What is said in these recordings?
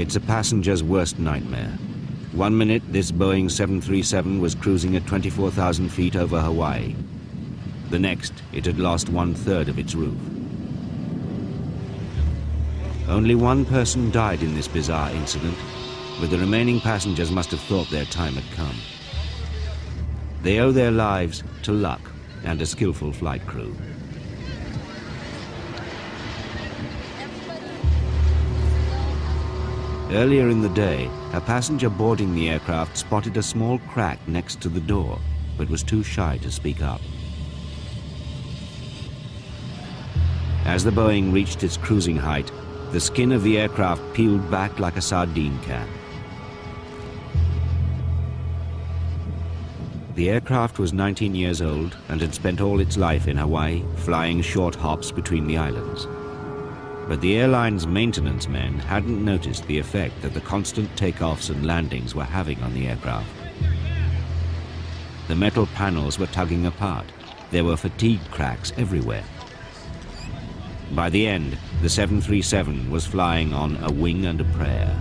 It's a passenger's worst nightmare. 1 minute, this Boeing 737 was cruising at 24,000 feet over Hawaii. The next, it had lost 1/3 of its roof. Only one person died in this bizarre incident, but the remaining passengers must have thought their time had come. They owe their lives to luck and a skillful flight crew. Earlier in the day, a passenger boarding the aircraft spotted a small crack next to the door, but was too shy to speak up. As the Boeing reached its cruising height, the skin of the aircraft peeled back like a sardine can. The aircraft was 19 years old and had spent all its life in Hawaii, flying short hops between the islands. But the airline's maintenance men hadn't noticed the effect that the constant takeoffs and landings were having on the aircraft. The metal panels were tugging apart. There were fatigue cracks everywhere. By the end, the 737 was flying on a wing and a prayer.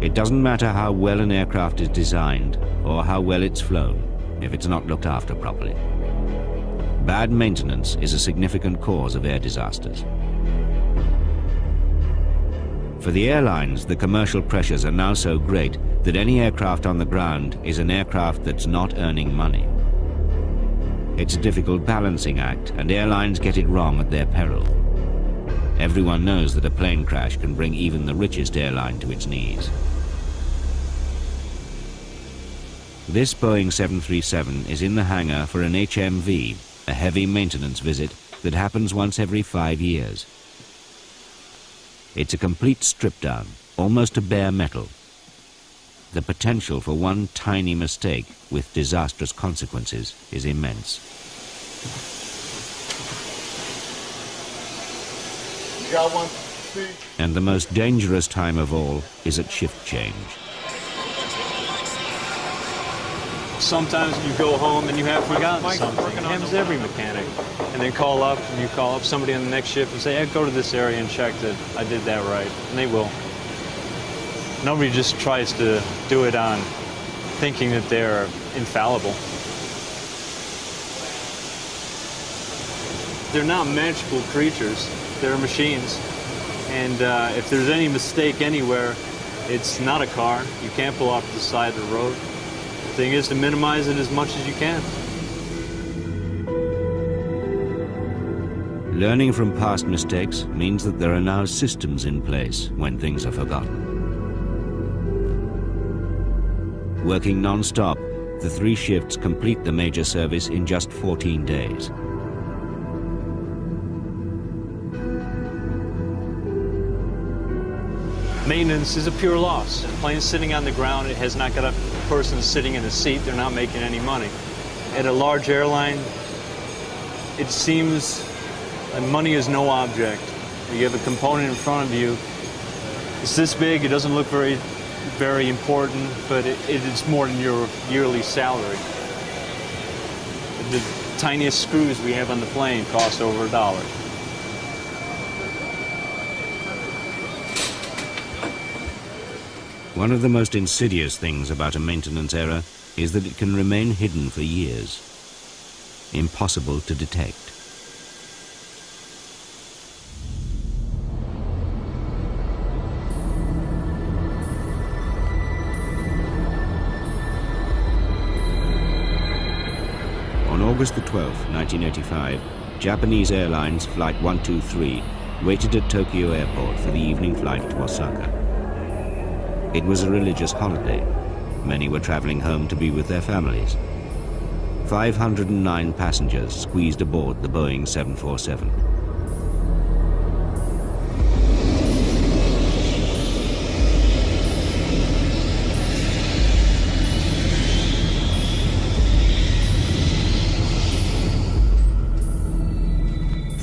It doesn't matter how well an aircraft is designed or how well it's flown if it's not looked after properly. Bad maintenance is a significant cause of air disasters. For the airlines, the commercial pressures are now so great that any aircraft on the ground is an aircraft that's not earning money. It's a difficult balancing act, and airlines get it wrong at their peril. Everyone knows that a plane crash can bring even the richest airline to its knees. This Boeing 737 is in the hangar for an HMV, a heavy maintenance visit that happens once every 5 years. It's a complete strip down, almost to bare metal. The potential for one tiny mistake with disastrous consequences is immense. And the most dangerous time of all is at shift change. Sometimes you go home and you have forgotten something. It happens to every mechanic. And then call up, and you call up somebody on the next shift and say, hey, go to this area and check that I did that right. And they will. Nobody just tries to do it on thinking that they're infallible. They're not magical creatures. They're machines. And if there's any mistake anywhere, it's not a car. You can't pull off the side of the road. The thing is to minimize it as much as you can. Learning from past mistakes means that there are now systems in place when things are forgotten. Working non-stop, the 3 shifts complete the major service in just 14 days. Maintenance is a pure loss. The plane's sitting on the ground. It has not got a person sitting in a seat. They're not making any money. At a large airline, it seems like money is no object. You have a component in front of you. It's this big. It doesn't look very important, but it is more than your yearly salary. The tiniest screws we have on the plane cost over $1. One of the most insidious things about a maintenance error is that it can remain hidden for years. Impossible to detect. On August the 12th, 1985, Japanese Airlines Flight 123 waited at Tokyo Airport for the evening flight to Osaka. It was a religious holiday. Many were traveling home to be with their families. 509 passengers squeezed aboard the Boeing 747.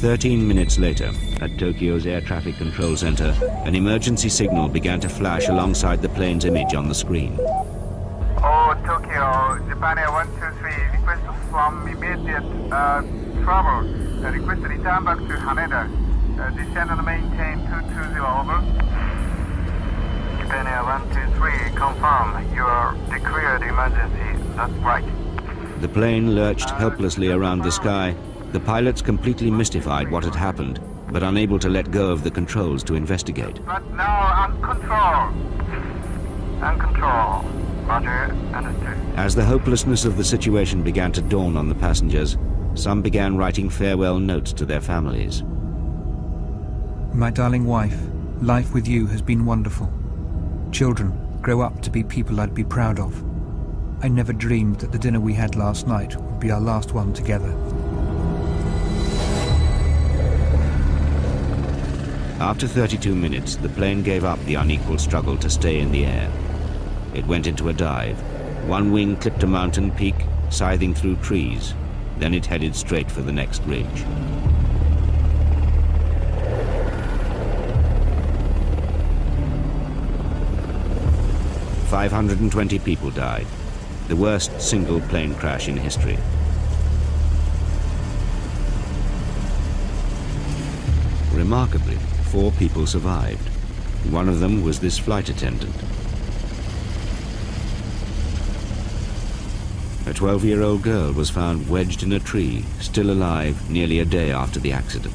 13 minutes later, at Tokyo's Air Traffic Control Center, an emergency signal began to flash alongside the plane's image on the screen. Oh, Tokyo, Japan Air 123, request from immediate travel. Request to return back to Haneda. Descend and maintain 220, over. Japan Air 123, confirm you are declared emergency. That's right. The plane lurched helplessly around the sky. The pilots completely mystified what had happened, but unable to let go of the controls to investigate. But now on control. On control. Roger, understood. As the hopelessness of the situation began to dawn on the passengers, some began writing farewell notes to their families. My darling wife, life with you has been wonderful. Children grow up to be people I'd be proud of. I never dreamed that the dinner we had last night would be our last one together. After 32 minutes, the plane gave up the unequal struggle to stay in the air. It went into a dive. One wing clipped a mountain peak, scything through trees. Then it headed straight for the next ridge. "520 people died, the worst single plane crash in history. Remarkably, 4 people survived. One of them was this flight attendant. A 12-year-old girl was found wedged in a tree, still alive, nearly a day after the accident.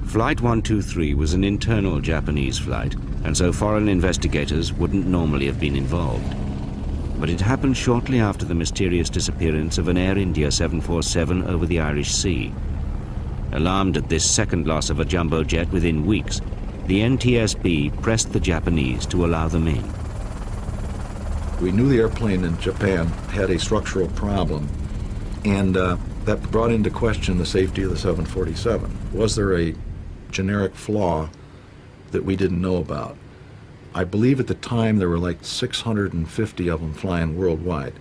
Flight 123 was an internal Japanese flight, and so foreign investigators wouldn't normally have been involved. But it happened shortly after the mysterious disappearance of an Air India 747 over the Irish Sea. Alarmed at this second loss of a jumbo jet within weeks, the NTSB pressed the Japanese to allow them in. We knew the airplane in Japan had a structural problem, and that brought into question the safety of the 747. Was there a generic flaw that we didn't know about? I believe at the time there were like 650 of them flying worldwide.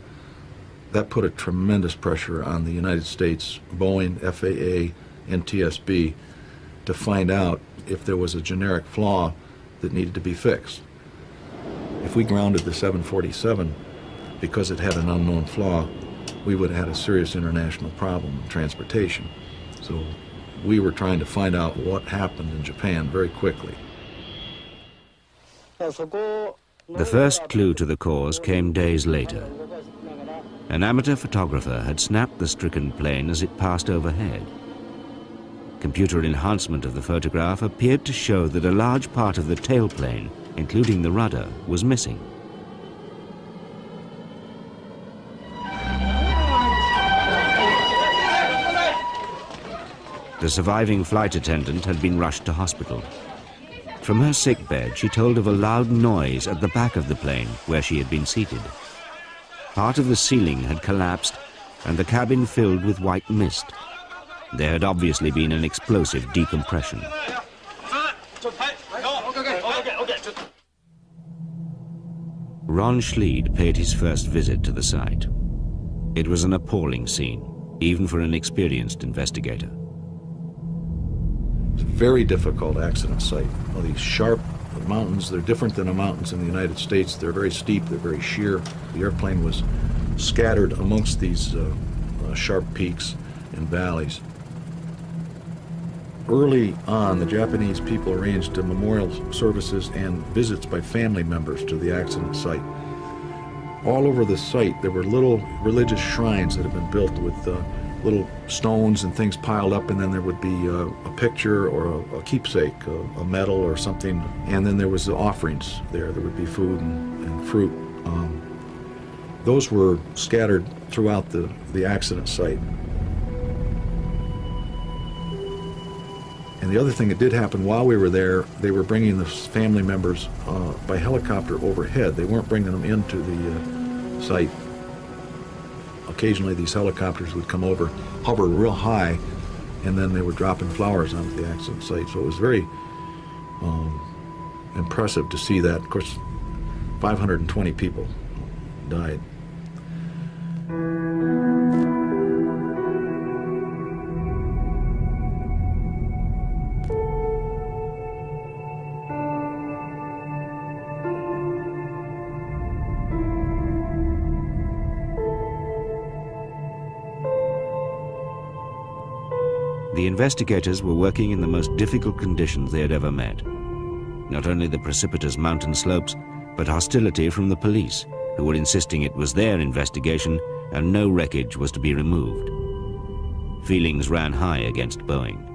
That put a tremendous pressure on the United States, Boeing, FAA, NTSB, to find out if there was a generic flaw that needed to be fixed. If we grounded the 747 because it had an unknown flaw, we would have had a serious international problem in transportation. So we were trying to find out what happened in Japan very quickly. The first clue to the cause came days later. An amateur photographer had snapped the stricken plane as it passed overhead. Computer enhancement of the photograph appeared to show that a large part of the tailplane, including the rudder, was missing. The surviving flight attendant had been rushed to hospital. From her sickbed, she told of a loud noise at the back of the plane where she had been seated. Part of the ceiling had collapsed and the cabin filled with white mist. There had obviously been an explosive decompression. Ron Schleed paid his first visit to the site. It was an appalling scene, even for an experienced investigator. It's a very difficult accident site. All these sharp mountains, they're different than the mountains in the United States. They're very steep, they're very sheer. The airplane was scattered amongst these sharp peaks and valleys. Early on, the Japanese people arranged memorial services and visits by family members to the accident site. All over the site, there were little religious shrines that had been built with little stones and things piled up, and then there would be a picture or a keepsake, a medal or something, and then there was the offerings there. There would be food and fruit. Those were scattered throughout the accident site. And the other thing that did happen while we were there, they were bringing the family members by helicopter overhead. They weren't bringing them into the site. Occasionally these helicopters would come over, hover real high, and then they were dropping flowers onto the accident site. So it was very impressive to see that. Of course, 520 people died. The investigators were working in the most difficult conditions they had ever met. Not only the precipitous mountain slopes, but hostility from the police, who were insisting it was their investigation and no wreckage was to be removed. Feelings ran high against Boeing.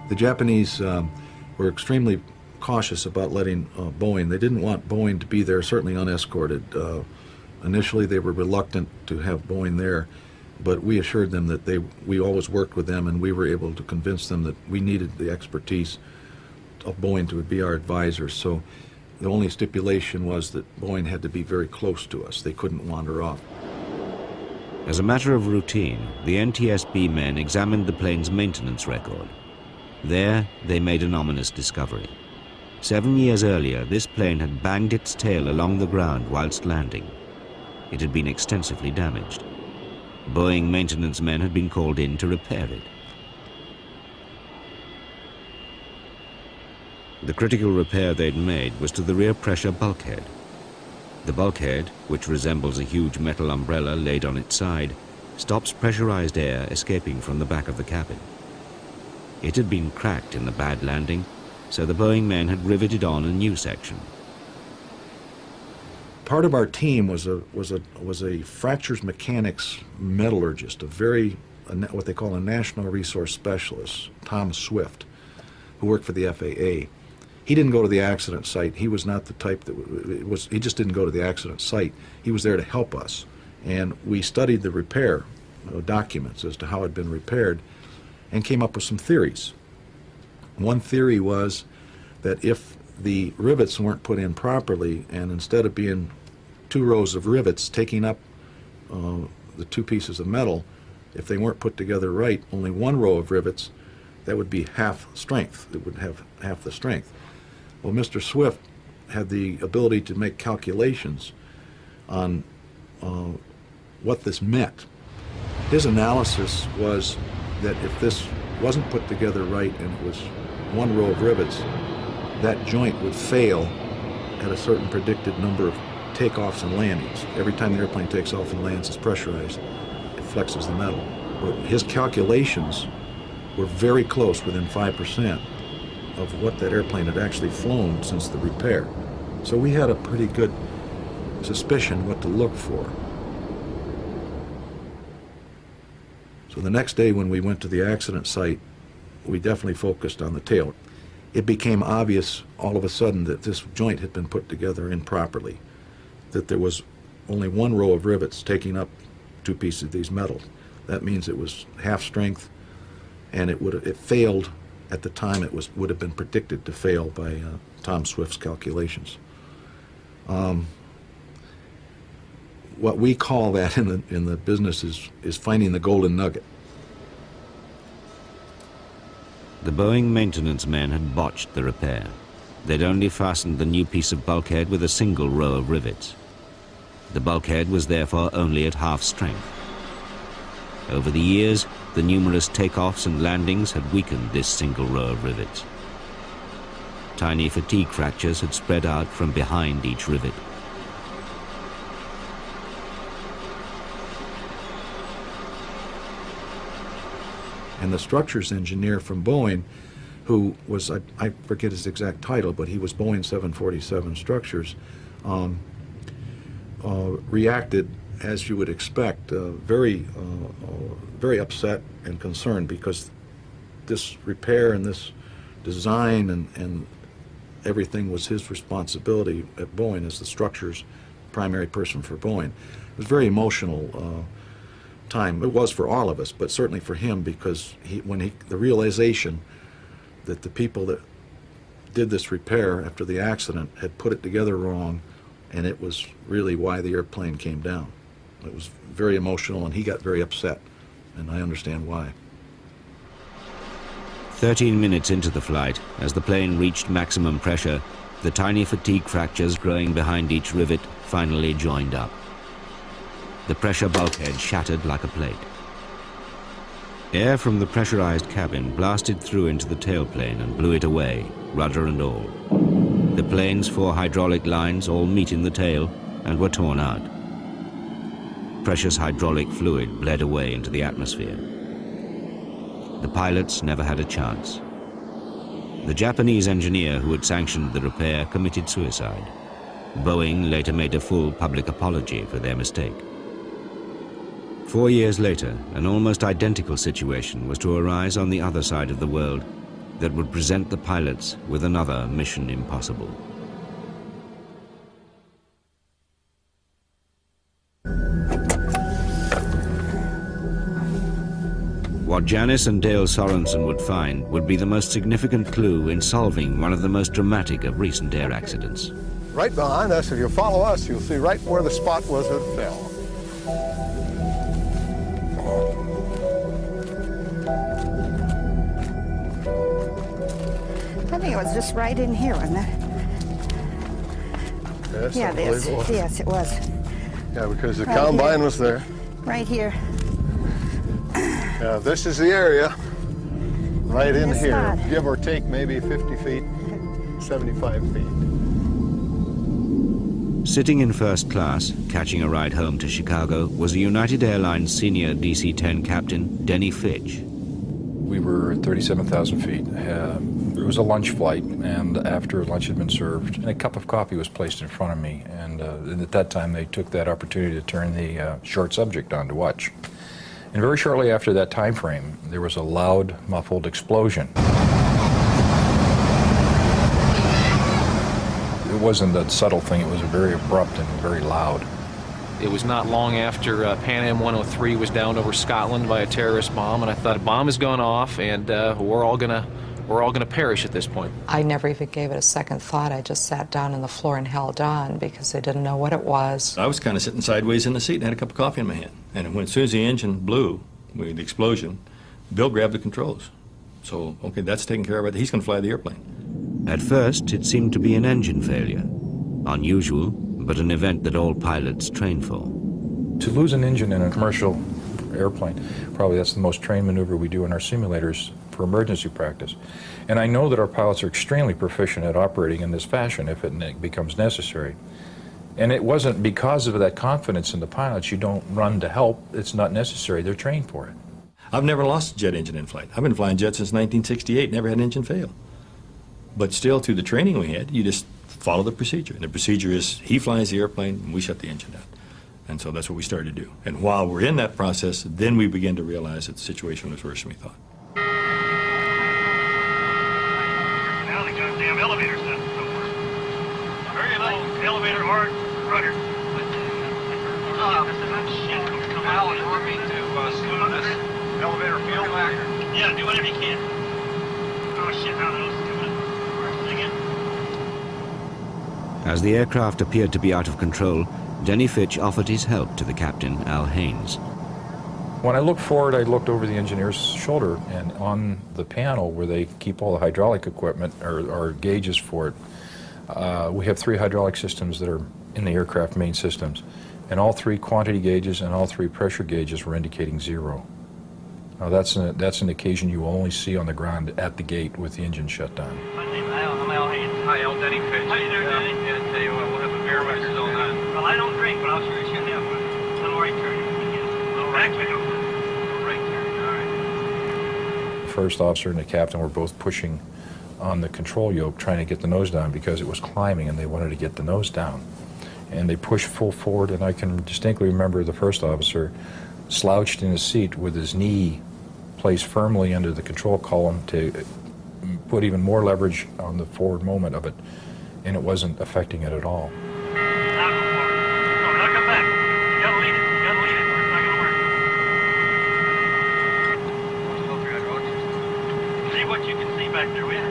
The Japanese were extremely cautious about letting Boeing. They didn't want Boeing to be there, certainly unescorted. Initially, they were reluctant to have Boeing there, but we assured them that we always worked with them, and we were able to convince them that we needed the expertise of Boeing to be our advisors. So the only stipulation was that Boeing had to be very close to us. They couldn't wander off. As a matter of routine, the NTSB men examined the plane's maintenance record. There, they made an ominous discovery. 7 years earlier, this plane had banged its tail along the ground whilst landing. It had been extensively damaged. Boeing maintenance men had been called in to repair it. The critical repair they'd made was to the rear pressure bulkhead. The bulkhead, which resembles a huge metal umbrella laid on its side, stops pressurized air escaping from the back of the cabin. It had been cracked in the bad landing, so the Boeing men had riveted on a new section. Part of our team was a fractures mechanics metallurgist, what they call a national resource specialist, Tom Swift, who worked for the FAA. He didn't go to the accident site. He was not the type he just didn't go to the accident site. He was there to help us. And we studied the repair documents as to how it had been repaired and came up with some theories. One theory was that if the rivets weren't put in properly, and instead of being 2 rows of rivets taking up the 2 pieces of metal, if they weren't put together right, only 1 row of rivets, that would be half strength. It would have half the strength. Well, Mr. Swift had the ability to make calculations on what this meant. His analysis was that if this wasn't put together right and it was 1 row of rivets, that joint would fail at a certain predicted number of takeoffs and landings. Every time the airplane takes off and lands, it's pressurized. It flexes the metal. Well, his calculations were very close, within 5%, of what that airplane had actually flown since the repair. So we had a pretty good suspicion what to look for. So the next day when we went to the accident site, we definitely focused on the tail. It became obvious all of a sudden that this joint had been put together improperly, that there was only 1 row of rivets taking up 2 pieces of these metals. That means it was half strength, and it failed at the time it would have been predicted to fail by Tom Swift's calculations. What we call that in the business is finding the golden nugget. The Boeing maintenance men had botched the repair. They'd only fastened the new piece of bulkhead with a single row of rivets. The bulkhead was therefore only at half strength. Over the years, the numerous takeoffs and landings had weakened this single row of rivets. Tiny fatigue fractures had spread out from behind each rivet. And the structures engineer from Boeing, who was, I forget his exact title, but he was Boeing 747 Structures, reacted, as you would expect, very upset and concerned, because this repair and this design and everything was his responsibility at Boeing as the structure's primary person for Boeing. It was very emotional time. It was for all of us, but certainly for him, because the realization that the people that did this repair after the accident had put it together wrong, and it was really why the airplane came down. It was very emotional, and he got very upset, and I understand why. 13 minutes into the flight, as the plane reached maximum pressure, the tiny fatigue fractures growing behind each rivet finally joined up. The pressure bulkhead shattered like a plate. Air from the pressurized cabin blasted through into the tailplane and blew it away, rudder and all. The plane's 4 hydraulic lines all meet in the tail and were torn out. precious hydraulic fluid bled away into the atmosphere. The pilots never had a chance. The Japanese engineer who had sanctioned the repair committed suicide. Boeing later made a full public apology for their mistake. 4 years later, an almost identical situation was to arise on the other side of the world that would present the pilots with another mission impossible. What Janice and Dale Sorensen would find would be the most significant clue in solving one of the most dramatic of recent air accidents. Right behind us, if you follow us, you'll see right where the spot was that it fell. I think it was just right in here, wasn't it? Yes, Yeah, I believe it was. yes, it was. Yeah, because the Right combine here. was there. Right here. Yeah, this is the area, right in This here, spot. give or take maybe 50 feet, 75 feet. Sitting in first class, catching a ride home to Chicago, was a United Airlines senior DC-10 captain, Denny Fitch. We were at 37,000 feet. It was a lunch flight, and after lunch had been served, a cup of coffee was placed in front of me, and at that time they took that opportunity to turn the short subject on to watch. And very shortly after that time frame, there was a loud, muffled explosion. It wasn't a subtle thing, it was very abrupt and very loud. It was not long after Pan Am 103 was downed over Scotland by a terrorist bomb, and I thought a bomb has gone off, and we're all gonna perish at this point. I never even gave it a second thought. I just sat down on the floor and held on because I didn't know what it was. I was kind of sitting sideways in the seat and had a cup of coffee in my hand. And as soon as the engine blew, with the explosion, Bill grabbed the controls. So, okay, that's taken care of. He's going to fly the airplane. At first, it seemed to be an engine failure. Unusual, but an event that all pilots train for. To lose an engine in a commercial airplane, probably that's the most trained maneuver we do in our simulators for emergency practice. And I know that our pilots are extremely proficient at operating in this fashion if it becomes necessary. And it wasn't because of that confidence in the pilots. You don't run to help. It's not necessary. They're trained for it. I've never lost a jet engine in flight. I've been flying jets since 1968, never had an engine fail. But still, through the training we had, you just follow the procedure. And the procedure is he flies the airplane and we shut the engine down. And so that's what we started to do. And while we're in that process, then we begin to realize that the situation was worse than we thought. Now the goddamn elevator stuff is so worse. Very little elevator hard rudder. Shit, come out. You want me to slow this elevator field back? Yeah, do whatever you can. Oh shit, now those coming up. Again. As the aircraft appeared to be out of control, Denny Fitch offered his help to the captain, Al Haynes. When I looked forward, I looked over the engineer's shoulder, and on the panel where they keep all the hydraulic equipment, or gauges for it, we have 3 hydraulic systems that are in the aircraft main systems. And all 3 quantity gauges and all 3 pressure gauges were indicating 0. Now that's an occasion you will only see on the ground at the gate with the engine shut down. My name is Al. I'm Al Haynes. Hi, Al. Denny Fitch. How you doing, Denny? Yeah, tell you what, we'll have a beer record on that. Well, I don't drink, but I'll sure as you have one. Little right turn. Little right turn. Little right turn. All right. The first officer and the captain were both pushing on the control yoke trying to get the nose down because it was climbing and they wanted to get the nose down. And they pushed full forward, and I can distinctly remember the first officer slouched in his seat with his knee placed firmly under the control column to put even more leverage on the forward moment of it, and it wasn't affecting it at all. Now go forward. No, now come back. You gotta lead it. You gotta lead it, or it's not gonna work. See what you can see back there, will you?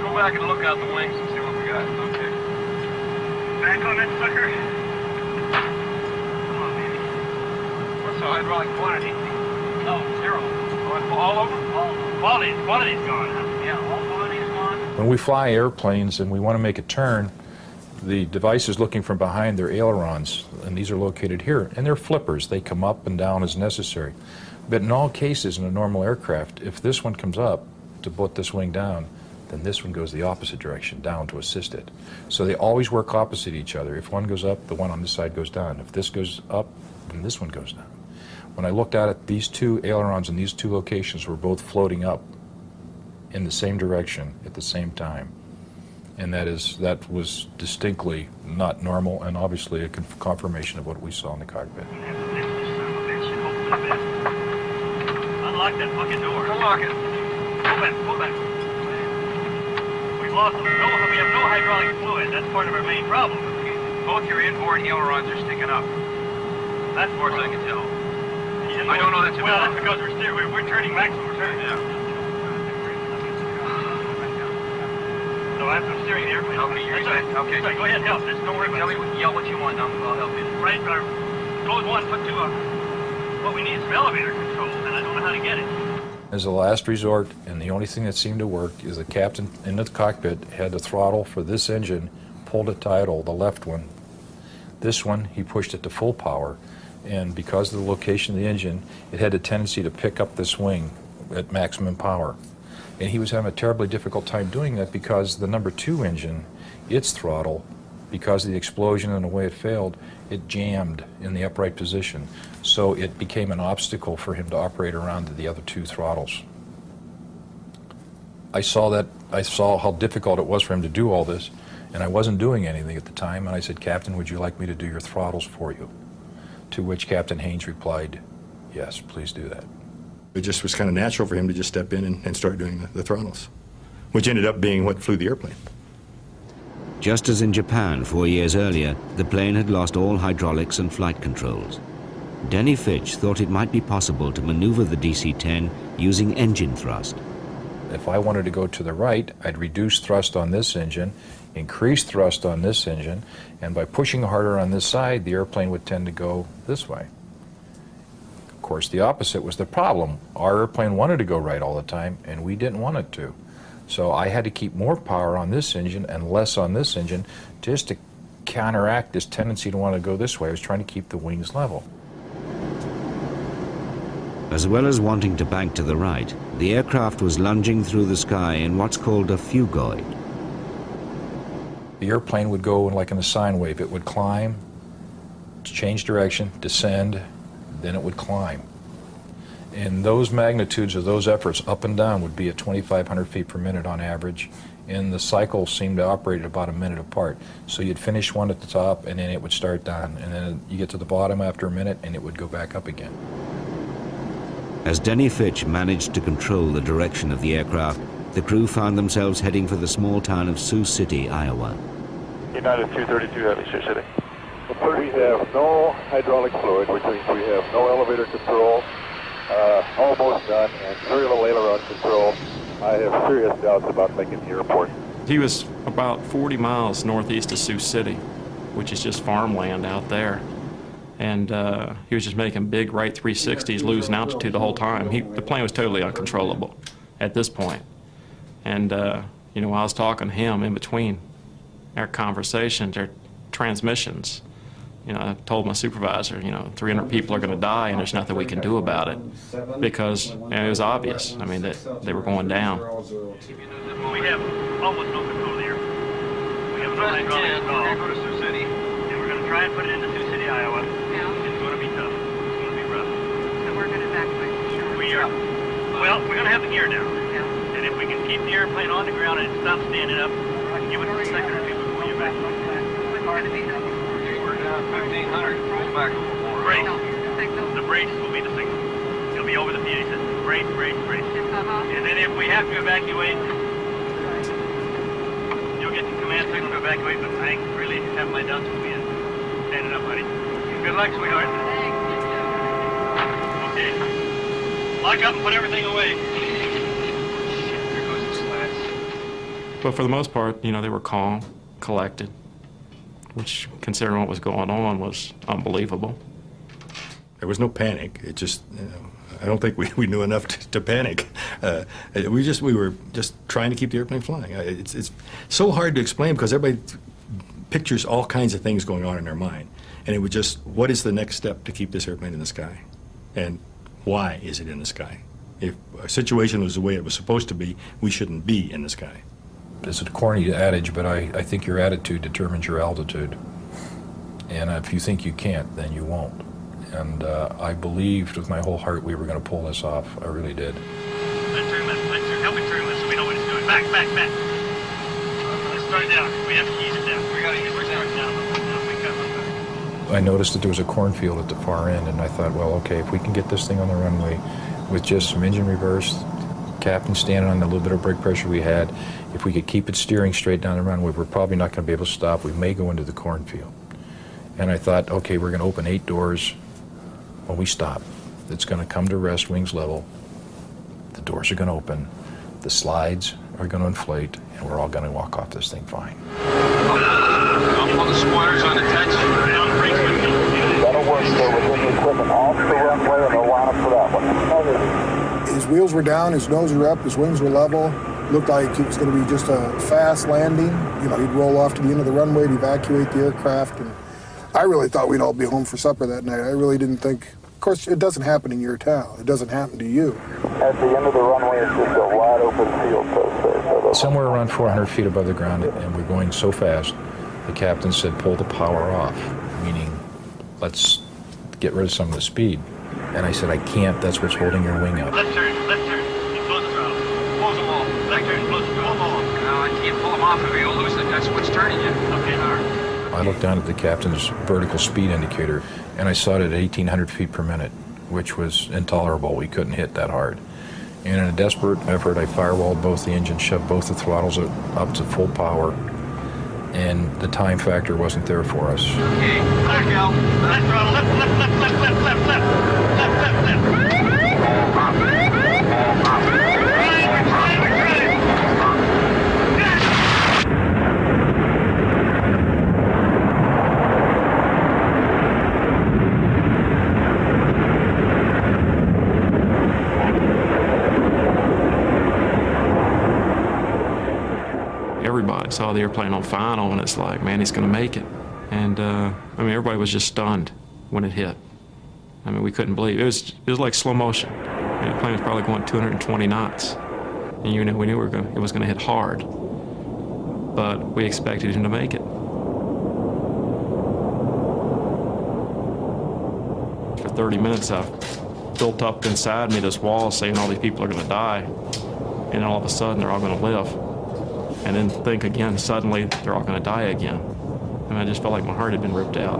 Go back and look out the wings and see what we got. Okay. Back on that sucker. Come on, baby. What's the hydraulic quantity? Oh, 0. All over? All over. Quantity's gone, huh? Yeah, all quantity's gone. When we fly airplanes and we want to make a turn, the device is looking from behind their ailerons, and these are located here, and they're flippers. They come up and down as necessary. But in all cases in a normal aircraft, if this one comes up to put this wing down, then this one goes the opposite direction, down to assist it. So they always work opposite each other. If one goes up, the one on this side goes down. If this goes up, then this one goes down. When I looked at it, these two ailerons in these two locations were both floating up in the same direction at the same time. And that was distinctly not normal, and obviously a confirmation of what we saw in the cockpit. Unlock that fucking door. Unlock it. Pull back. We've lost them. We have no hydraulic fluid. That's part of our main problem. Both your inboard ailerons are sticking up. That's far as I can tell. I don't know that's enough. Well, that's because we're turning maximum return. Yeah. So I'm steering the airplane. Okay, you're right. Okay. Sorry, go ahead, help. Just don't worry about it. Yell what you want, and I'll help you. Right, close one, put two up. What we need is some elevator control, and I don't know how to get it. As a last resort, and the only thing that seemed to work, is the captain in the cockpit had the throttle for this engine pulled at idle, the left one. This one, he pushed it to full power, and because of the location of the engine, it had a tendency to pick up this wing at maximum power. And he was having a terribly difficult time doing that because the number 2 engine, its throttle, because of the explosion and the way it failed, it jammed in the upright position. So it became an obstacle for him to operate around to the other 2 throttles. I saw how difficult it was for him to do all this, and I wasn't doing anything at the time, and I said, "Captain, would you like me to do your throttles for you?" To which Captain Haynes replied, "Yes, please do that." It just was kind of natural for him to just step in and start doing the throttles, which ended up being what flew the airplane. Just as in Japan 4 years earlier, the plane had lost all hydraulics and flight controls. Denny Fitch thought it might be possible to maneuver the DC-10 using engine thrust. If I wanted to go to the right, I'd reduce thrust on this engine, increase thrust on this engine, and by pushing harder on this side, the airplane would tend to go this way. Of course, the opposite was the problem. Our airplane wanted to go right all the time, and we didn't want it to. So I had to keep more power on this engine and less on this engine just to counteract this tendency to want to go this way. I was trying to keep the wings level. As well as wanting to bank to the right, the aircraft was lunging through the sky in what's called a phugoid. The airplane would go like in a sine wave. It would climb, change direction, descend, then it would climb. And those magnitudes of those efforts up and down would be at 2,500 feet per minute on average, and the cycles seemed to operate at about a minute apart. So you'd finish one at the top, and then it would start down, and then you get to the bottom after a minute, and it would go back up again. As Denny Fitch managed to control the direction of the aircraft, the crew found themselves heading for the small town of Sioux City, Iowa. United 232, heavy, Sioux City. We have no hydraulic fluid, which means we have no elevator control, almost done, and very little aileron control. I have serious doubts about making the airport. He was about 40 miles northeast of Sioux City, which is just farmland out there. And he was just making big right 360s, losing altitude the whole time. The plane was totally uncontrollable at this point. And, you know, I was talking to him in between our conversations, our transmissions. You know, I told my supervisor, you know, 300 people are going to die and there's nothing we can do about it because it was obvious. I mean, that they were going down. We have almost no control there. We have no hydraulics at all. We're going to go to Sioux City, and we're going to try and put it into Sioux City, Iowa. Yeah. It's going to be tough. It's going to be rough. So we're going to evacuate. Sure. We are. Well, we're going to have the gear down. Yeah. And if we can keep the airplane on the ground and it stops standing up, give us a second or two before you evacuate. What's going to be done? We're down 1,500. Roll back over. Brakes. The brakes will be the signal. It'll be over the PA system. Brakes, brakes, brakes. And then if we have to evacuate, you'll get the command signal to evacuate, but I really have my doubts we'll be standing up, buddy. Good luck, sweetheart. Okay. Lock up and put everything away. Here goes the slats. But for the most part, you know, they were calm, collected, which, considering what was going on, was unbelievable. There was no panic. It just, you know, I don't think we knew enough to panic. We were just trying to keep the airplane flying. It's so hard to explain because everybody pictures all kinds of things going on in their mind. And it was just, what is the next step to keep this airplane in the sky? And why is it in the sky? If a situation was the way it was supposed to be, we shouldn't be in the sky. it's a corny adage, but I think your attitude determines your altitude. And if you think you can't, then you won't. And I believed with my whole heart we were going to pull this off. I really did. Let's turn left. Let's turn. Help me turn left so we know what it's doing. Back, back, back. Let's start down. We have to ease it down. We got to ease it down. I noticed that there was a cornfield at the far end, and I thought, well, okay, if we can get this thing on the runway with just some engine reverse, captain standing on the little bit of brake pressure we had, if we could keep it steering straight down the runway, we're probably not going to be able to stop. We may go into the cornfield. And I thought, okay, we're going to open 8 doors when we stop. It's going to come to rest, wings level. The doors are going to open. The slides are going to inflate, and we're all going to walk off this thing fine. I'll pull the spoilers on the touch. That'll work, so we're getting the equipment off the runway and they'll line up for that one. His wheels were down, his nose were up, his wings were level. Looked like it was going to be just a fast landing. You know, he'd roll off to the end of the runway to evacuate the aircraft. And I really thought we'd all be home for supper that night. I really didn't think. Of course, it doesn't happen in your town. It doesn't happen to you. At the end of the runway, it's just a wide open field, so somewhere around 400 feet above the ground, and we're going so fast, the captain said, pull the power off, meaning let's get rid of some of the speed. And I said, I can't. That's what's holding your wing up. Left turn, left turn. You close the throttle. Close them all. Back turn, close the throttle. No, I can't pull them off if you'll lose it. That's what's turning you. Okay, all right. I looked down at the captain's vertical speed indicator, and I saw it at 1,800 feet per minute, which was intolerable. We couldn't hit that hard. And in a desperate effort, I firewalled both the engines, shoved both the throttles up to full power, and the time factor wasn't there for us. Okay, back out. Left throttle, left, left, left, left, left, left, left, left, left, left. Everybody saw the airplane on final, and it's like, man, he's going to make it. And I mean, everybody was just stunned when it hit. I mean, we couldn't believe it. It was like slow motion. I mean, the plane was probably going 220 knots, and we knew it was going to hit hard. But we expected him to make it. For 30 minutes, I've built up inside me this wall saying all these people are going to die, and then all of a sudden they're all going to live. And then think again, suddenly they're all going to die again. And I just felt like my heart had been ripped out.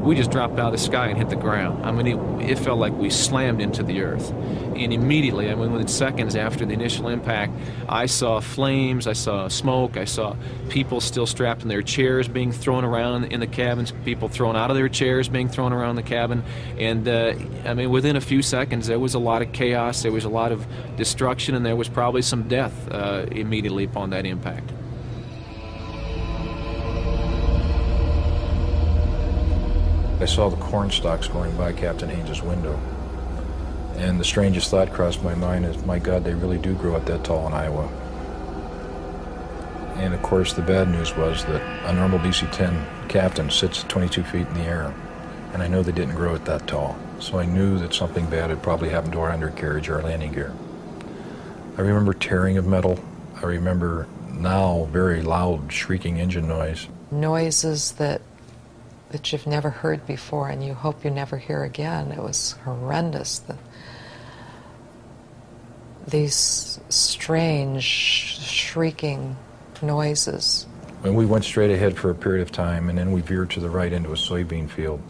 We just dropped out of the sky and hit the ground. I mean, it felt like we slammed into the earth. And immediately, I mean, within seconds after the initial impact, I saw flames, I saw smoke, I saw people still strapped in their chairs being thrown around in the cabins, people thrown out of their chairs being thrown around the cabin. And, I mean, within a few seconds, there was a lot of chaos, there was a lot of destruction, and there was probably some death immediately upon that impact. I saw the corn stalks going by Captain Haynes' window. And the strangest thought crossed my mind is, my God, they really do grow up that tall in Iowa. And of course, the bad news was that a normal DC-10 captain sits 22 feet in the air. And I know they didn't grow it that tall. So I knew that something bad had probably happened to our undercarriage, our landing gear. I remember tearing of metal. I remember now very loud, shrieking engine noise. Noises that you've never heard before and you hope you never hear again. It was horrendous. These strange, shrieking noises. And we went straight ahead for a period of time, and then we veered to the right into a soybean field.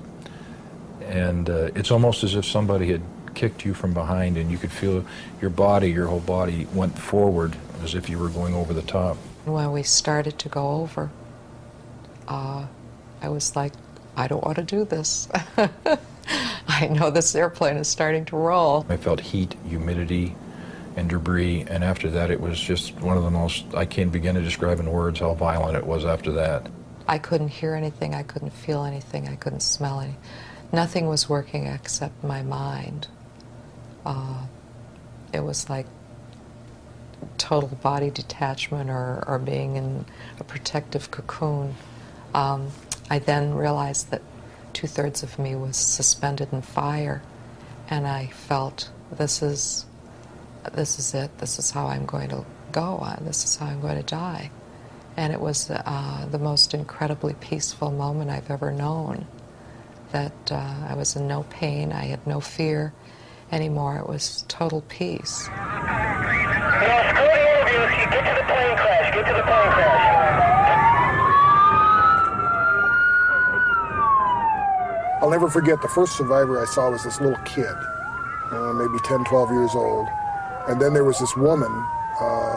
And it's almost as if somebody had kicked you from behind, and you could feel your body, your whole body went forward as if you were going over the top. When we started to go over, I was like, I don't want to do this. I know this airplane is starting to roll. I felt heat, humidity, and debris, and after that it was just one of the most, I can't begin to describe in words how violent it was after that. I couldn't hear anything, I couldn't feel anything, I couldn't smell anything. Nothing was working except my mind. It was like total body detachment or being in a protective cocoon. I then realized that 2/3 of me was suspended in fire, and I felt this is it. This is how I'm going to go. This is how I'm going to die. And it was the most incredibly peaceful moment I've ever known. That I was in no pain, I had no fear anymore. It was total peace. Screw the interviews. Get to the plane crash. Get to the plane crash. I'll never forget the first survivor I saw was this little kid, maybe 10, 12 years old. And then there was this woman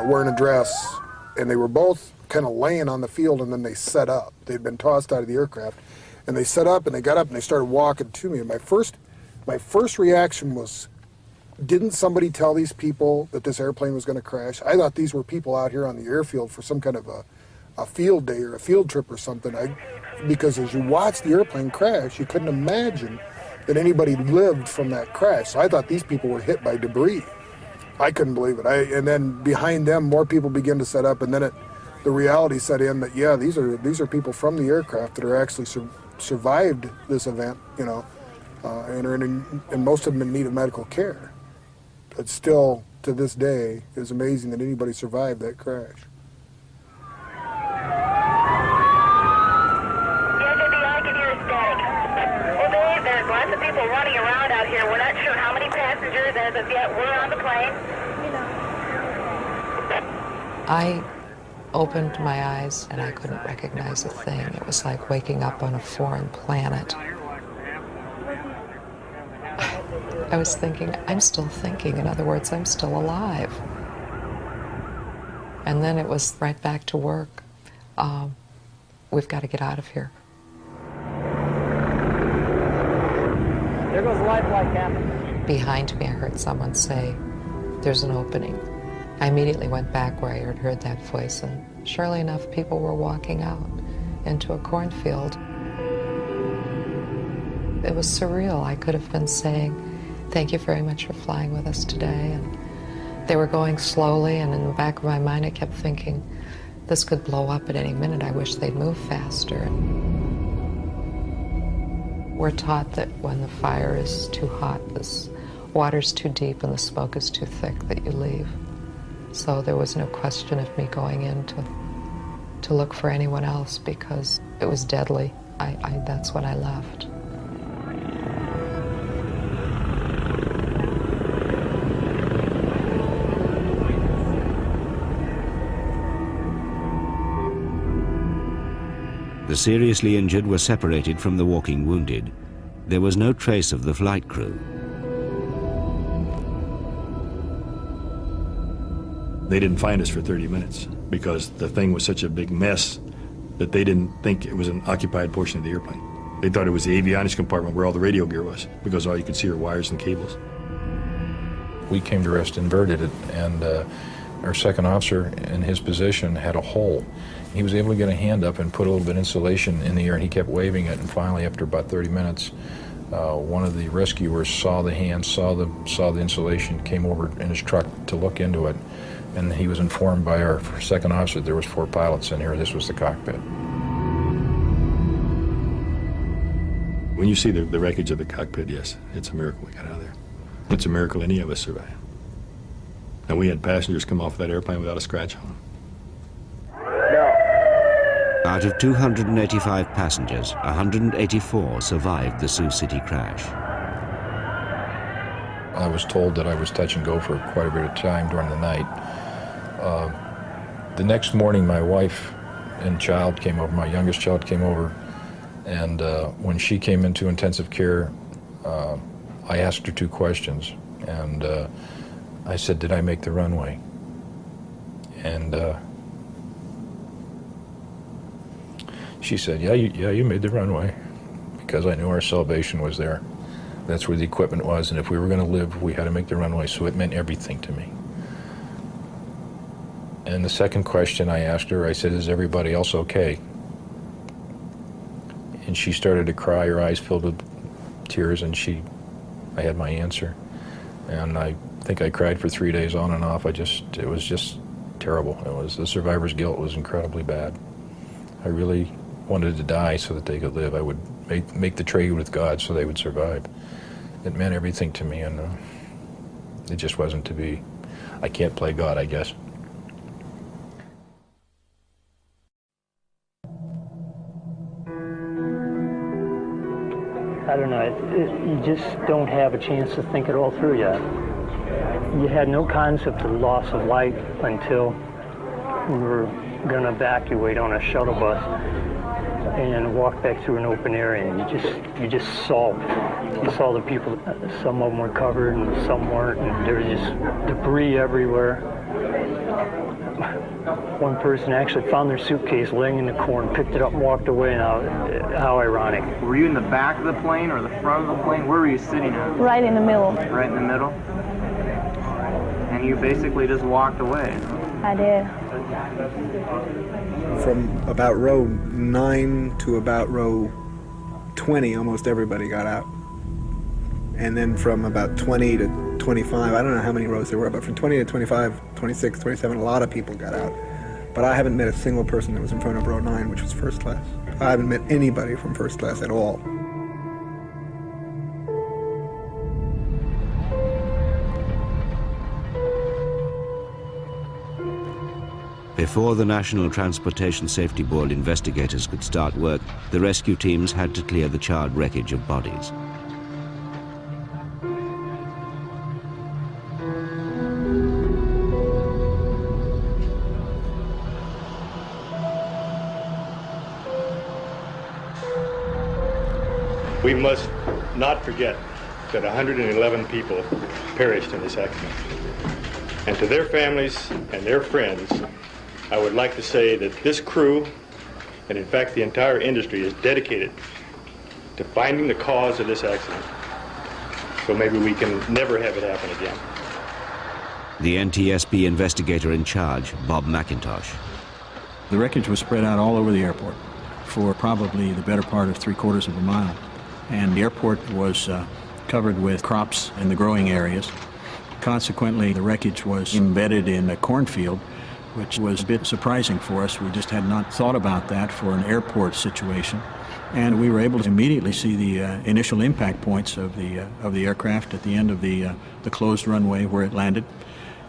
wearing a dress, and they were both kind of laying on the field, and then they set up. They'd been tossed out of the aircraft, and they set up, and they got up, and they started walking to me. And my first reaction was, didn't somebody tell these people that this airplane was going to crash? I thought these were people out here on the airfield for some kind of a field day or a field trip or something. Because as you watched the airplane crash, you couldn't imagine that anybody lived from that crash. So I thought these people were hit by debris. I couldn't believe it. And then behind them, more people began to set up, and then the reality set in that, yeah, these are people from the aircraft that are actually survived this event, you know, and most of them in need of medical care. But still, to this day, it's amazing that anybody survived that crash. There's lots of people running around out here. We're not sure how many passengers as of yet were on the plane. I opened my eyes and I couldn't recognize a thing. It was like waking up on a foreign planet. I was thinking, I'm still thinking. In other words, I'm still alive. And then it was right back to work. We've got to get out of here. There goes the life flight, Captain. Behind me, I heard someone say, there's an opening. I immediately went back where I had heard that voice, and surely enough, people were walking out into a cornfield. It was surreal. I could have been saying, thank you very much for flying with us today. And they were going slowly, and in the back of my mind, I kept thinking, this could blow up at any minute. I wish they'd move faster. We're taught that when the fire is too hot, the water's too deep, and the smoke is too thick, that you leave. So there was no question of me going in to look for anyone else because it was deadly. That's when I left. The seriously injured were separated from the walking wounded. There was no trace of the flight crew. They didn't find us for 30 minutes because the thing was such a big mess that they didn't think it was an occupied portion of the airplane. They thought it was the avionics compartment where all the radio gear was because all you could see were wires and cables. We came to rest inverted, and our second officer in his position had a hole. He was able to get a hand up and put a little bit of insulation in the air, and he kept waving it, and finally, after about 30 minutes, one of the rescuers saw the hand, saw the insulation, came over in his truck to look into it, and he was informed by our second officer there was 4 pilots in here. This was the cockpit. When you see the wreckage of the cockpit, yes, it's a miracle we got out of there. It's a miracle any of us survived. And we had passengers come off that airplane without a scratch on them. Out of 285 passengers, 184 survived the Sioux City crash. I was told that I was touch and go for quite a bit of time during the night. The next morning, my wife and child came over, my youngest child came over, and when she came into intensive care, I asked her 2 questions, and I said, did I make the runway? And she said, yeah, you made the runway, because I knew our salvation was there. That's where the equipment was, and if we were going to live, we had to make the runway, so it meant everything to me. And the second question I asked her, I said, is everybody else okay? And she started to cry, her eyes filled with tears, and I had my answer. And I think I cried for 3 days on and off. It was just terrible. The survivor's guilt was incredibly bad. I really wanted to die so that they could live. I would make the trade with God so they would survive. It meant everything to me, and It just wasn't to be. I can't play God, I guess. I don't know, you just don't have a chance to think it all through yet. You had no concept of loss of life until we were going to evacuate on a shuttle bus and walk back through an open area, and you just saw the people. Some of them were covered and some weren't, and there was just debris everywhere. One person actually found their suitcase laying in the corn, picked it up and walked away. Now, how ironic. Were you in the back of the plane or the front of the plane? Where were you sitting at? Right in the middle. Right in the middle? And you basically just walked away. I did. From about row 9 to about row 20, almost everybody got out. And then from about 20 to 25, I don't know how many rows there were, but from 20 to 25, 26, 27, a lot of people got out. But I haven't met a single person that was in front of row 9, which was first class. I haven't met anybody from first class at all. Before the National Transportation Safety Board investigators could start work, the rescue teams had to clear the charred wreckage of bodies. We must not forget that 111 people perished in this accident. And to their families and their friends, I would like to say that this crew, and in fact the entire industry, is dedicated to finding the cause of this accident. So maybe we can never have it happen again. The NTSB investigator in charge, Bob McIntosh. The wreckage was spread out all over the airport for probably the better part of 3/4 of a mile. And the airport was covered with crops in the growing areas. Consequently, the wreckage was embedded in a cornfield, which was a bit surprising for us. We just had not thought about that for an airport situation. And we were able to immediately see the initial impact points of the aircraft at the end of the closed runway where it landed,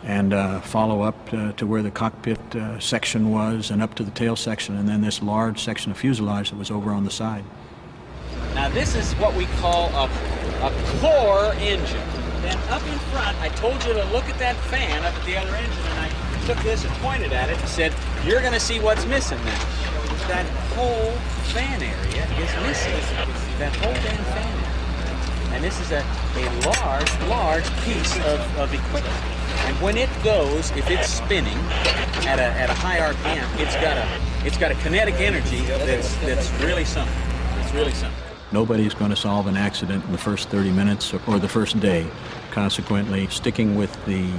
and follow up to where the cockpit section was and up to the tail section, and then this large section of fuselage that was over on the side. Now this is what we call a core engine. Then up in front, I told you to look at that fan up at the other engine, and I took this and pointed at it and said, you're going to see what's missing now. That whole fan area is missing. That whole damn fan area. And this is a large piece of equipment. And when it goes, if it's spinning at a high RPM, it's got a kinetic energy that's really something. It's really something. Nobody's going to solve an accident in the first 30 minutes or the first day. Consequently, sticking with the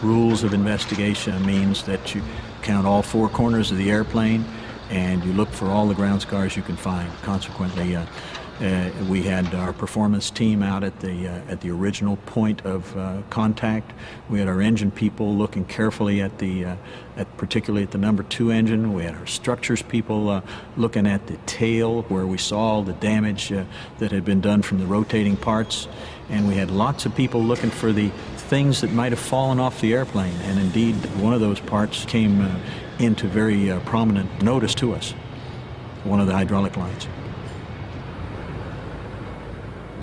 rules of investigation means that you count all 4 corners of the airplane and you look for all the ground scars you can find. Consequently, we had our performance team out at the original point of contact. We had our engine people looking carefully at particularly at the number 2 engine. We had our structures people looking at the tail where we saw all the damage that had been done from the rotating parts. And we had lots of people looking for the things that might have fallen off the airplane. And indeed, one of those parts came into very prominent notice to us, one of the hydraulic lines.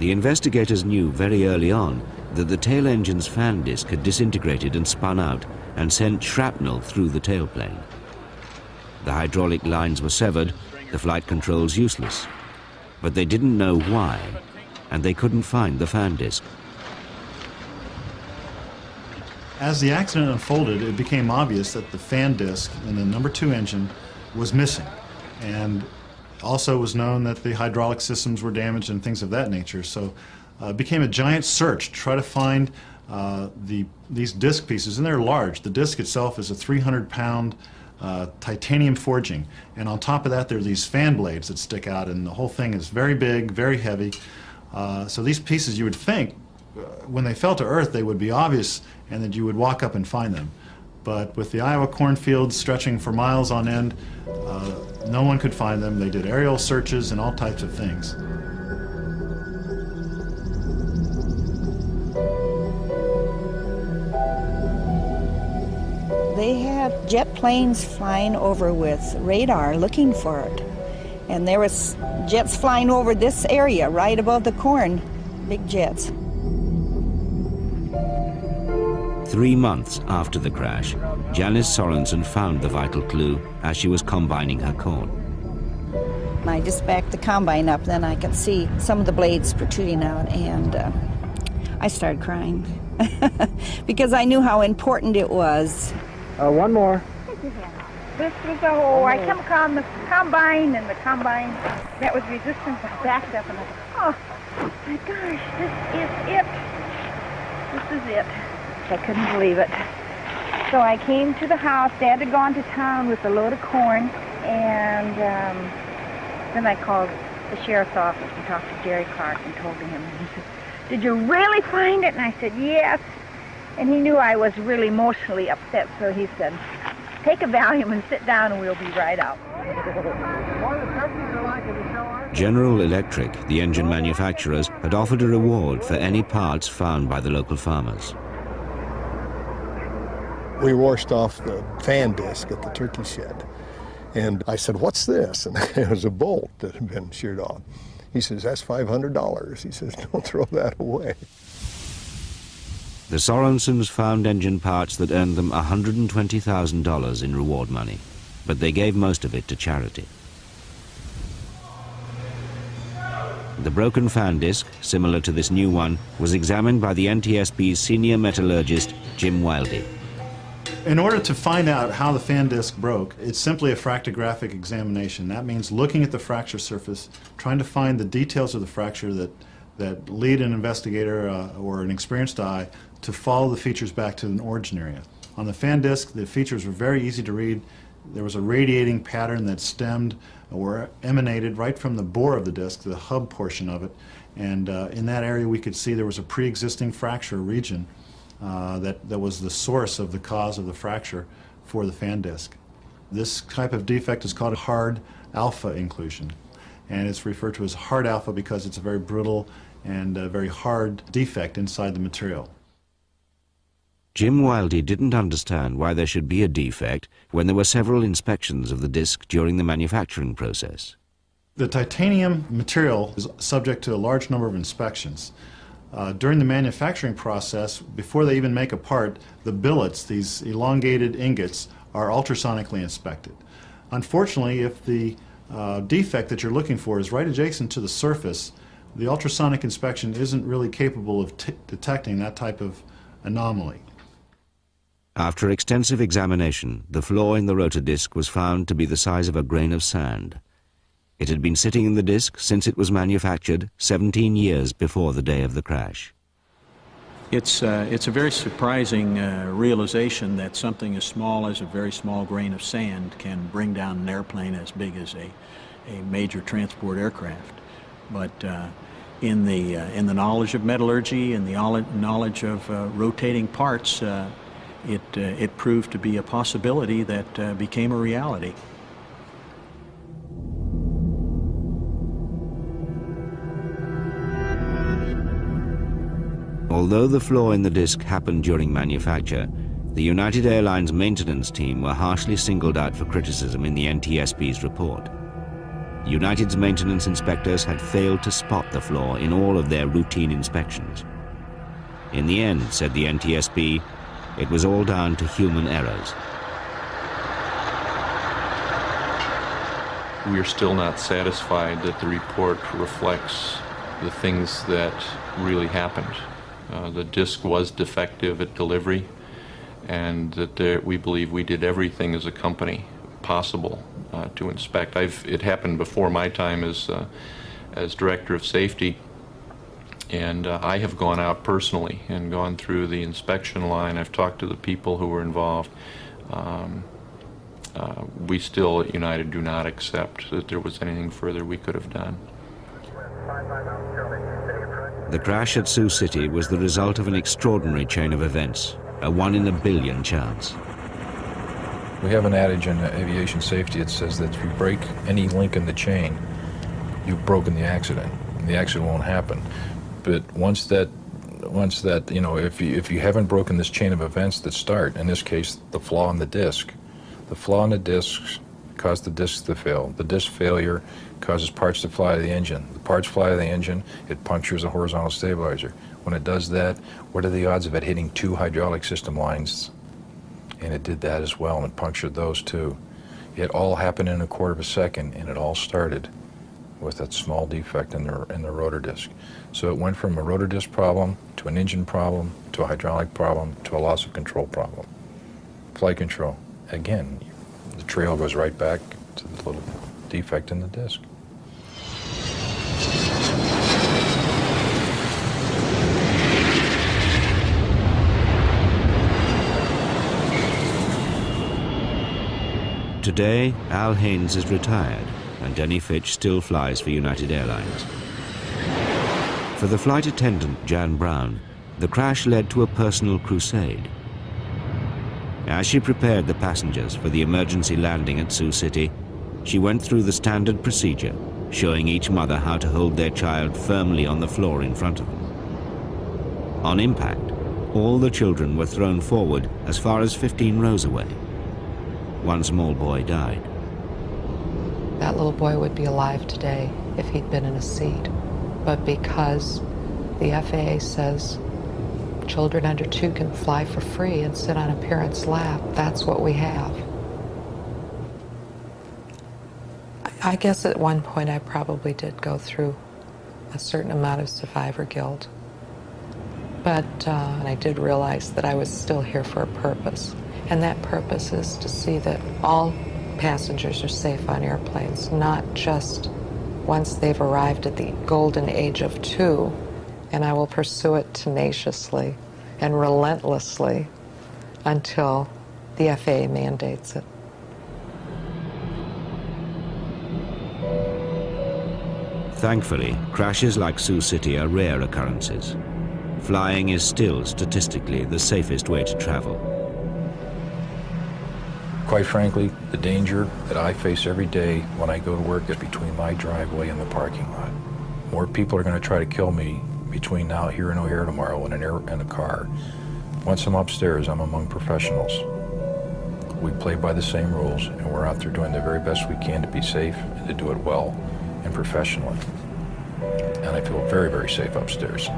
The investigators knew very early on that the tail engine's fan disc had disintegrated and spun out and sent shrapnel through the tailplane. The hydraulic lines were severed, the flight controls useless. But they didn't know why, and they couldn't find the fan disc. As the accident unfolded, it became obvious that the fan disc in the number 2 engine was missing. And also was known that the hydraulic systems were damaged and things of that nature. So it became a giant search to try to find these disc pieces, and they're large. The disc itself is a 300-pound titanium forging, and on top of that there are these fan blades that stick out, and the whole thing is very big, very heavy. So these pieces, you would think, when they fell to earth, they would be obvious and that you would walk up and find them. But with the Iowa cornfields stretching for miles on end, no one could find them. They did aerial searches and all types of things. They had jet planes flying over with radar looking for it. And there was jets flying over this area right above the corn, big jets. 3 months after the crash, Janice Sorensen found the vital clue as she was combining her corn. I just backed the combine up, then I could see some of the blades protruding out, and I started crying because I knew how important it was. One more. This was a hole. I came across the combine, and the combine that was resistance. I backed up, and I thought, oh my gosh, this is it. This is it. I couldn't believe it. So I came to the house. Dad had gone to town with a load of corn, and then I called the sheriff's office and talked to Jerry Clark and told him. And he said, "Did you really find it?" And I said, "Yes." And he knew I was really emotionally upset, so he said, "Take a Valium and sit down, and we'll be right out." General Electric, the engine manufacturers, had offered a reward for any parts found by the local farmers. We washed off the fan disc at the turkey shed. And I said, "What's this?" And it was a bolt that had been sheared off. He says, "That's $500. He says, "Don't throw that away." The Sorensens found engine parts that earned them $120,000 in reward money, but they gave most of it to charity. The broken fan disc, similar to this new one, was examined by the NTSB's senior metallurgist, Jim Wildey. In order to find out how the fan disc broke, it's simply a fractographic examination. That means looking at the fracture surface, trying to find the details of the fracture that lead an investigator or an experienced eye to follow the features back to an origin area. On the fan disc, the features were very easy to read. There was a radiating pattern that stemmed or emanated right from the bore of the disc, the hub portion of it. And in that area, we could see there was a pre-existing fracture region that was the source of the cause of the fracture for the fan disc. This type of defect is called a hard alpha inclusion, and it's referred to as hard alpha because it's a very brittle and very hard defect inside the material. Jim Wildey didn't understand why there should be a defect when there were several inspections of the disc during the manufacturing process. The titanium material is subject to a large number of inspections. During the manufacturing process, before they even make a part, the billets, these elongated ingots, are ultrasonically inspected. Unfortunately, if the defect that you're looking for is right adjacent to the surface, the ultrasonic inspection isn't really capable of detecting that type of anomaly. After extensive examination, the flaw in the rotor disc was found to be the size of a grain of sand. It had been sitting in the disc since it was manufactured 17 years before the day of the crash. It's a very surprising realization that something as small as a very small grain of sand can bring down an airplane as big as a major transport aircraft. But in the knowledge of metallurgy and the knowledge of rotating parts, it proved to be a possibility that became a reality. Although the flaw in the disc happened during manufacture, the United Airlines maintenance team were harshly singled out for criticism in the NTSB's report. United's maintenance inspectors had failed to spot the flaw in all of their routine inspections. In the end, said the NTSB, it was all down to human errors. We are still not satisfied that the report reflects the things that really happened. The disc was defective at delivery, and that we believe we did everything as a company possible to inspect. It happened before my time as Director of Safety, and I have gone out personally and gone through the inspection line. I've talked to the people who were involved. We still at United do not accept that there was anything further we could have done. The crash at Sioux City was the result of an extraordinary chain of events, a 1 in a billion chance. We have an adage in aviation safety. It says that if you break any link in the chain, you've broken the accident. The accident won't happen. But once that that, you know, if you haven't broken this chain of events that start, in this case, the flaw in the disc. The flaw in the discs caused the discs to fail. The disc failure causes parts to fly to the engine. The parts fly to the engine, it punctures a horizontal stabilizer. When it does that, what are the odds of it hitting 2 hydraulic system lines? And it did that as well, and it punctured those too. It all happened in a quarter of a second, and it all started with that small defect in the rotor disc. So it went from a rotor disc problem to an engine problem to a hydraulic problem to a loss of control problem. Flight control. Again, the trail goes right back to the little defect in the disc. Today, Al Haynes is retired, and Denny Fitch still flies for United Airlines. For the flight attendant, Jan Brown, the crash led to a personal crusade. As she prepared the passengers for the emergency landing at Sioux City, she went through the standard procedure, showing each mother how to hold their child firmly on the floor in front of them. On impact, all the children were thrown forward as far as 15 rows away. One small boy died. That little boy would be alive today if he'd been in a seat. But because the FAA says children under 2 can fly for free and sit on a parent's lap, that's what we have. I guess at one point I probably did go through a certain amount of survivor guilt. But and I did realize that I was still here for a purpose. And that purpose is to see that all passengers are safe on airplanes, not just once they've arrived at the golden age of 2, and I will pursue it tenaciously and relentlessly until the FAA mandates it. Thankfully, crashes like Sioux City are rare occurrences. Flying is still statistically the safest way to travel. Quite frankly, the danger that I face every day when I go to work is between my driveway and the parking lot. More people are going to try to kill me between now here and O'Hare tomorrow in a car. Once I'm upstairs, I'm among professionals. We play by the same rules, and we're out there doing the very best we can to be safe and to do it well and professionally. And I feel very, very safe upstairs.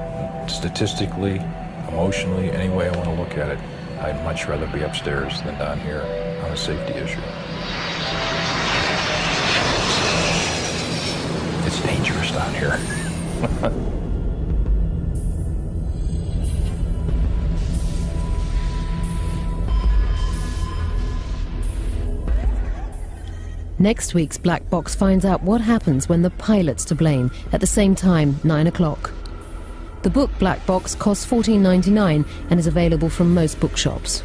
Statistically, emotionally, any way I want to look at it, I'd much rather be upstairs than down here on a safety issue. It's dangerous down here. Next week's Black Box finds out what happens when the pilot's to blame at the same time, 9 o'clock. The book Black Box costs $14.99 and is available from most bookshops.